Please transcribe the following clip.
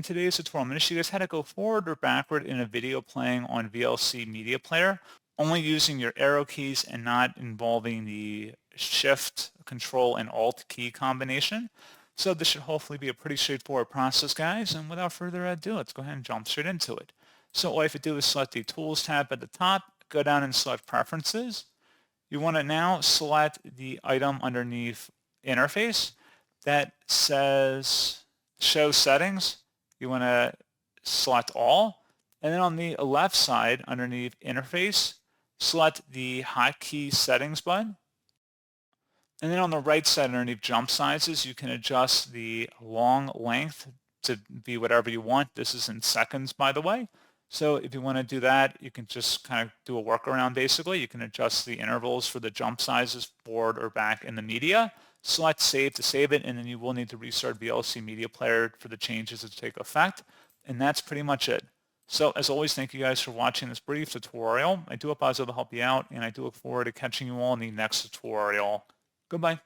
In today's tutorial, I'm going to show you guys how to go forward or backward in a video playing on VLC Media Player, only using your arrow keys and not involving the Shift, Control, and Alt key combination. So this should hopefully be a pretty straightforward process, guys. And without further ado, let's go ahead and jump straight into it. So all you have to do is select the Tools tab at the top, go down and select Preferences. You want to now select the item underneath Interface that says Show Settings. You want to select All. And then on the left side underneath Interface, select the Hotkey Settings button. And then on the right side underneath Jump Sizes, you can adjust the long length to be whatever you want. This is in seconds, by the way. So if you want to do that, you can just kind of do a workaround basically. You can adjust the intervals for the jump sizes forward or back in the media. Select Save to save it, and then you will need to restart VLC Media Player for the changes to take effect. And that's pretty much it. So as always, thank you guys for watching this brief tutorial. I do hope I was able to help you out, and I do look forward to catching you all in the next tutorial. Goodbye.